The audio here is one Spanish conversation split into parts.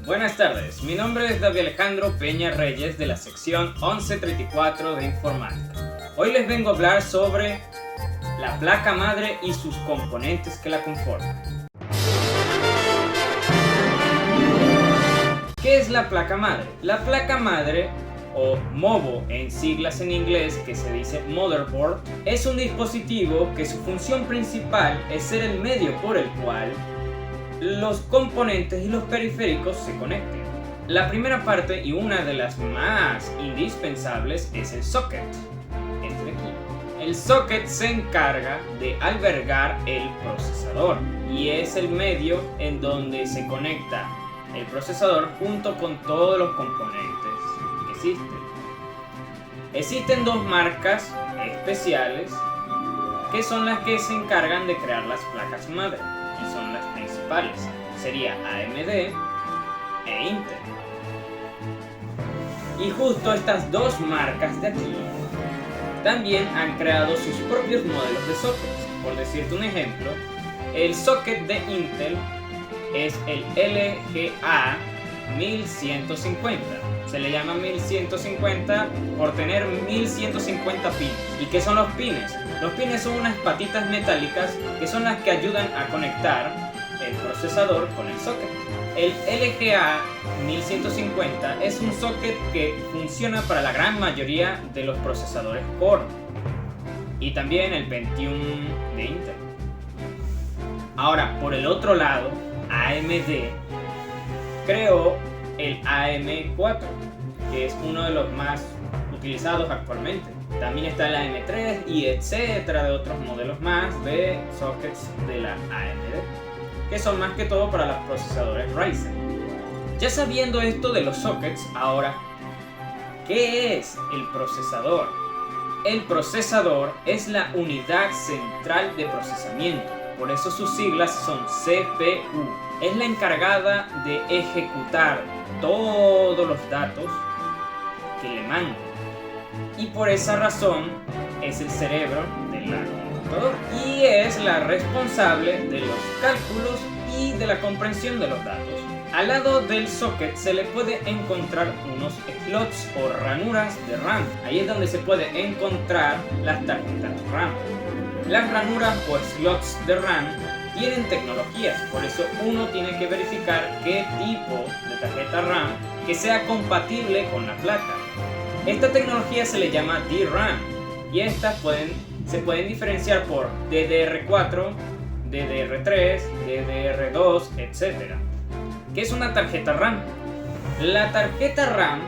Buenas tardes, mi nombre es David Alejandro Peña Reyes de la sección 1134 de Informática. Hoy les vengo a hablar sobre la placa madre y sus componentes que la conforman. ¿Qué es la placa madre? La placa madre, o MOBO en siglas en inglés, que se dice motherboard, es un dispositivo que su función principal es ser el medio por el cual los componentes y los periféricos se conecten. La primera parte y una de las más indispensables es el socket. Este de aquí. El socket se encarga de albergar el procesador y es el medio en donde se conecta el procesador junto con todos los componentes que existen. Existen dos marcas especiales que son las que se encargan de crear las placas madre y son las principales. Sería AMD e Intel. Y justo estas dos marcas de aquí también han creado sus propios modelos de sockets. Por decirte un ejemplo, el socket de Intel es el LGA 1150. Se le llama 1150 por tener 1150 pines. ¿Y qué son los pines? Los pines son unas patitas metálicas que son las que ayudan a conectar el procesador con el socket. El LGA 1150 es un socket que funciona para la gran mayoría de los procesadores Core y también el Pentium de Intel. Ahora, por el otro lado, AMD creó el AM4, que es uno de los más utilizados actualmente. También está el AM3 y etcétera de otros modelos más de sockets de la AMD, que son más que todo para los procesadores Ryzen. Ya sabiendo esto de los sockets, ahora, ¿qué es el procesador? El procesador es la unidad central de procesamiento, por eso sus siglas son CPU. Es la encargada de ejecutar todos los datos que le mandan. Y por esa razón es el cerebro de la computadora. Y es la responsable de los cálculos y de la comprensión de los datos. Al lado del socket se le puede encontrar unos slots o ranuras de RAM. Ahí es donde se puede encontrar las tarjetas RAM. Las ranuras o slots de RAM tienen tecnologías, por eso uno tiene que verificar qué tipo de tarjeta RAM que sea compatible con la placa. Esta tecnología se le llama DRAM y estas se pueden diferenciar por DDR4, DDR3, DDR2, etc. ¿Qué es una tarjeta RAM? La tarjeta RAM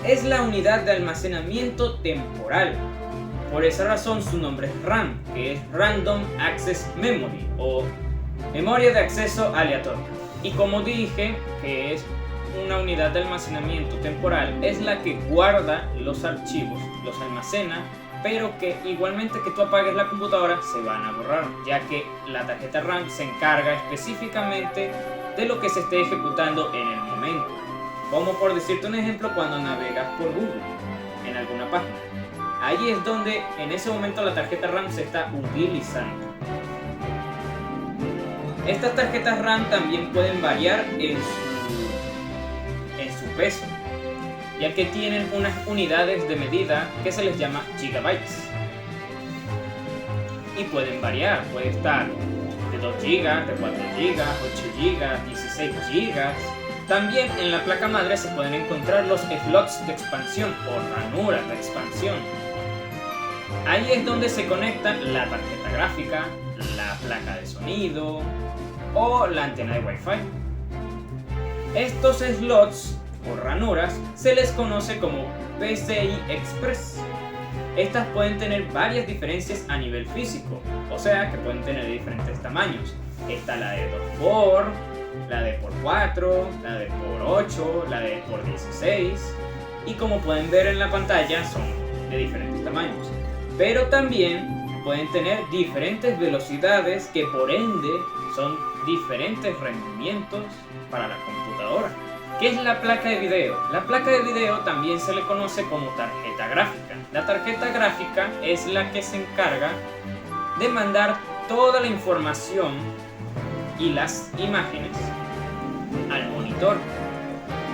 es la unidad de almacenamiento temporal. Por esa razón su nombre es RAM, que es Random Access Memory o memoria de acceso aleatorio. Y como dije que es una unidad de almacenamiento temporal, es la que guarda los archivos, los almacena, pero que igualmente que tú apagues la computadora se van a borrar, ya que la tarjeta RAM se encarga específicamente de lo que se esté ejecutando en el momento. Como por decirte un ejemplo, cuando navegas por Google en alguna página. Ahí es donde en ese momento la tarjeta RAM se está utilizando. Estas tarjetas RAM también pueden variar en su peso, ya que tienen unas unidades de medida que se les llama gigabytes. Y pueden variar, puede estar de 2 GB, de 4 GB, 8 GB, 16 GB. También en la placa madre se pueden encontrar los slots de expansión o ranuras de expansión. Ahí es donde se conectan la tarjeta gráfica, la placa de sonido o la antena de Wi-Fi. Estos slots o ranuras se les conoce como PCI Express. Estas pueden tener varias diferencias a nivel físico, o sea que pueden tener diferentes tamaños. Está la de 2x, la de por 4, la de por 8, la de por 16 y como pueden ver en la pantalla son de diferentes tamaños. Pero también pueden tener diferentes velocidades que por ende son diferentes rendimientos para la computadora. ¿Qué es la placa de video? La placa de video también se le conoce como tarjeta gráfica. La tarjeta gráfica es la que se encarga de mandar toda la información y las imágenes al monitor.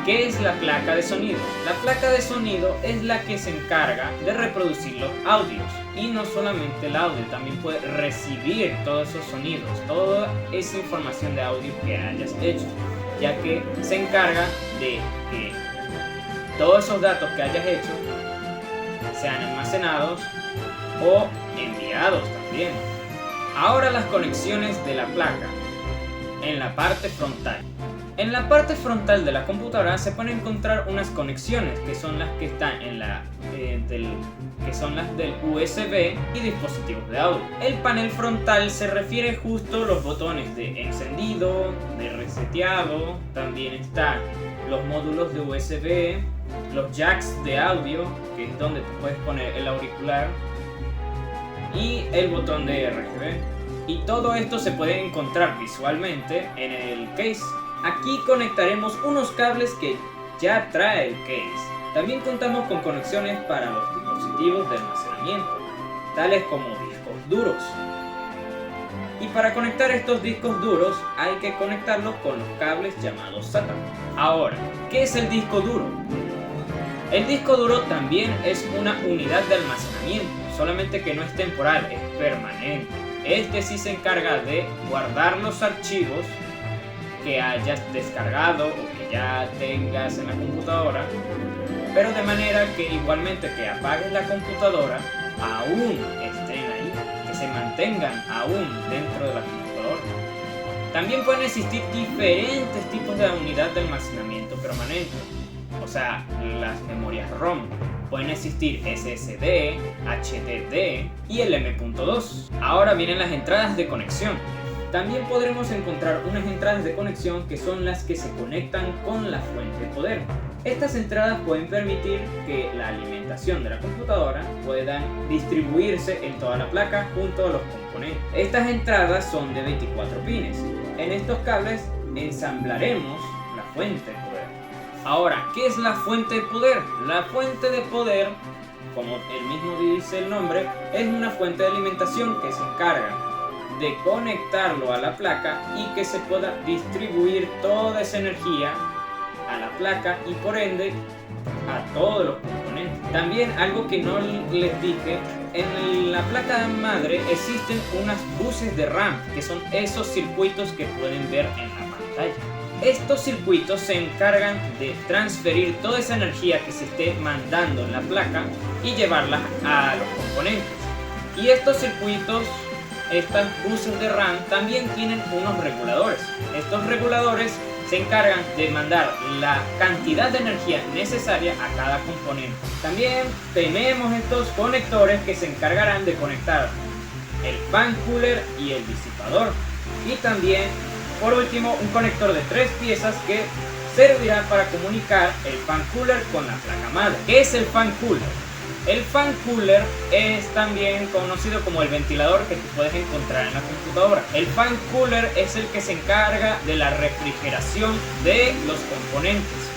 ¿Qué es la placa de sonido? La placa de sonido es la que se encarga de reproducir los audios. Y no solamente el audio, también puede recibir todos esos sonidos, toda esa información de audio que hayas hecho, ya que se encarga de que todos esos datos que hayas hecho sean almacenados o enviados también. Ahora las conexiones de la placa en la parte frontal. En la parte frontal de la computadora se pueden encontrar unas conexiones que son las que están en que son las del USB y dispositivos de audio. El panel frontal se refiere justo a los botones de encendido, de reseteado, también están los módulos de USB, los jacks de audio, que es donde tú puedes poner el auricular, y el botón de RGB. Y todo esto se puede encontrar visualmente en el case. Aquí conectaremos unos cables que ya trae el case. También contamos con conexiones para los dispositivos de almacenamiento, tales como discos duros. Y para conectar estos discos duros hay que conectarlos con los cables llamados SATA. Ahora, ¿qué es el disco duro? El disco duro también es una unidad de almacenamiento, solamente que no es temporal, es permanente. Este sí se encarga de guardar los archivos que hayas descargado o que ya tengas en la computadora, pero de manera que igualmente que apagues la computadora aún estén ahí, que se mantengan aún dentro de la computadora. También pueden existir diferentes tipos de unidad de almacenamiento permanente, o sea, las memorias ROM. Pueden existir SSD, HDD y el M.2. Ahora vienen las entradas de conexión. También podremos encontrar unas entradas de conexión que son las que se conectan con la fuente de poder. Estas entradas pueden permitir que la alimentación de la computadora pueda distribuirse en toda la placa junto a los componentes. Estas entradas son de 24 pines. En estos cables ensamblaremos la fuente de poder. Ahora, ¿qué es la fuente de poder? La fuente de poder, como el mismo dice el nombre, es una fuente de alimentación que se encarga de conectarlo a la placa y que se pueda distribuir toda esa energía a la placa y por ende a todos los componentes. También algo que no les dije, en la placa madre existen unas buses de RAM, que son esos circuitos que pueden ver en la pantalla. Estos circuitos se encargan de transferir toda esa energía que se esté mandando en la placa y llevarla a los componentes. Y estos circuitos, estas buses de RAM también tienen unos reguladores. Estos reguladores se encargan de mandar la cantidad de energía necesaria a cada componente. También tenemos estos conectores que se encargarán de conectar el fan cooler y el disipador. Y también, por último, un conector de 3 piezas que servirá para comunicar el fan cooler con la placa madre. ¿Qué es el fan cooler? El fan cooler es también conocido como el ventilador que tú puedes encontrar en la computadora. El fan cooler es el que se encarga de la refrigeración de los componentes.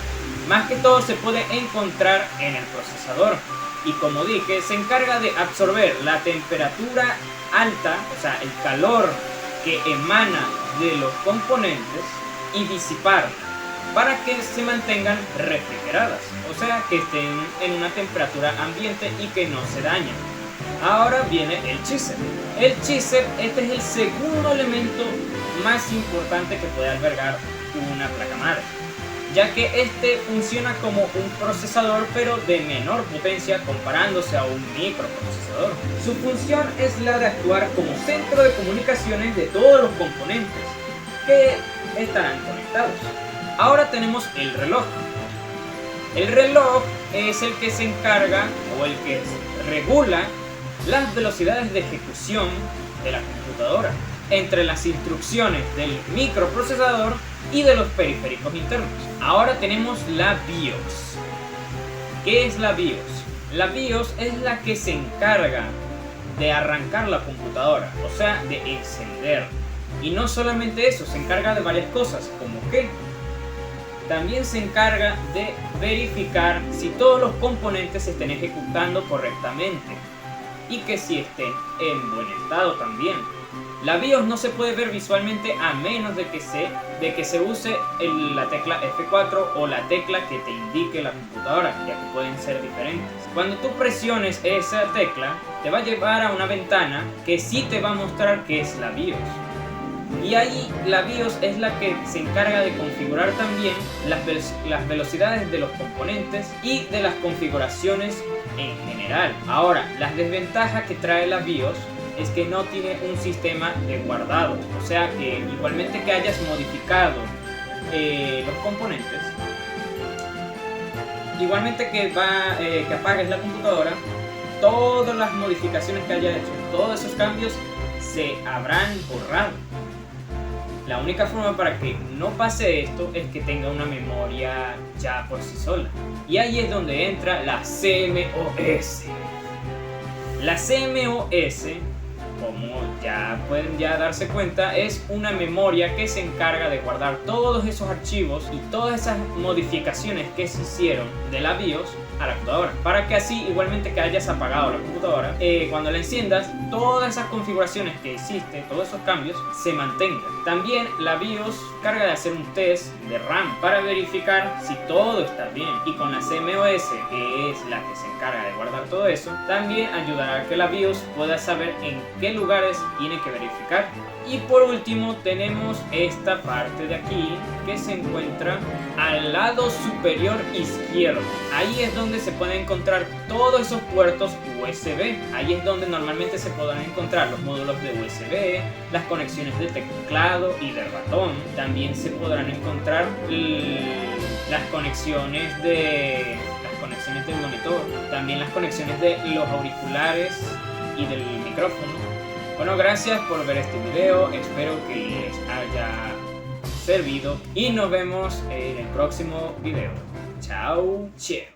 Más que todo se puede encontrar en el procesador. Y como dije, se encarga de absorber la temperatura alta, o sea, el calor que emana de los componentes y disiparla para que se mantengan refrigeradas, o sea, que estén en una temperatura ambiente y que no se dañen. Ahora viene el chipset. El chipset, este es el segundo elemento más importante que puede albergar una placa madre, ya que este funciona como un procesador pero de menor potencia comparándose a un microprocesador. Su función es la de actuar como centro de comunicaciones de todos los componentes que estarán conectados. Ahora tenemos el reloj. El reloj es el que se encarga o el que regula las velocidades de ejecución de la computadora entre las instrucciones del microprocesador y de los periféricos internos. Ahora tenemos la BIOS. ¿Qué es la BIOS? La BIOS es la que se encarga de arrancar la computadora, o sea, de encender. Y no solamente eso, se encarga de varias cosas, como que también se encarga de verificar si todos los componentes se estén ejecutando correctamente y que si estén en buen estado también. La BIOS no se puede ver visualmente a menos de que se use la tecla F4 o la tecla que te indique la computadora, ya que pueden ser diferentes. Cuando tú presiones esa tecla, te va a llevar a una ventana que sí te va a mostrar qué es la BIOS. Y ahí la BIOS es la que se encarga de configurar también las velocidades de los componentes y de las configuraciones en general. Ahora, las desventajas que trae la BIOS es que no tiene un sistema de guardado, o sea que igualmente que hayas modificado los componentes, igualmente que apagues la computadora, todas las modificaciones que hayas hecho, todos esos cambios se habrán borrado. La única forma para que no pase esto es que tenga una memoria ya por sí sola. Y ahí es donde entra la CMOS. La CMOS, como ya pueden darse cuenta, es una memoria que se encarga de guardar todos esos archivos y todas esas modificaciones que se hicieron de la BIOS a la computadora, para que así, igualmente que hayas apagado la computadora, cuando la enciendas, todas esas configuraciones que hiciste, todos esos cambios, se mantengan. También la BIOS carga de hacer un test de RAM para verificar si todo está bien, y con la CMOS, que es la que se encarga de guardar todo eso, también ayudará a que la BIOS pueda saber en qué lugares tiene que verificar. Y por último tenemos esta parte de aquí que se encuentra al lado superior izquierdo. Ahí es donde se pueden encontrar todos esos puertos USB. Ahí es donde normalmente se podrán encontrar los módulos de USB, las conexiones de teclado y de ratón. También se podrán encontrar las conexiones del monitor, también las conexiones de los auriculares y del micrófono. Bueno, gracias por ver este video, espero que les haya servido y nos vemos en el próximo video. Chao, chao.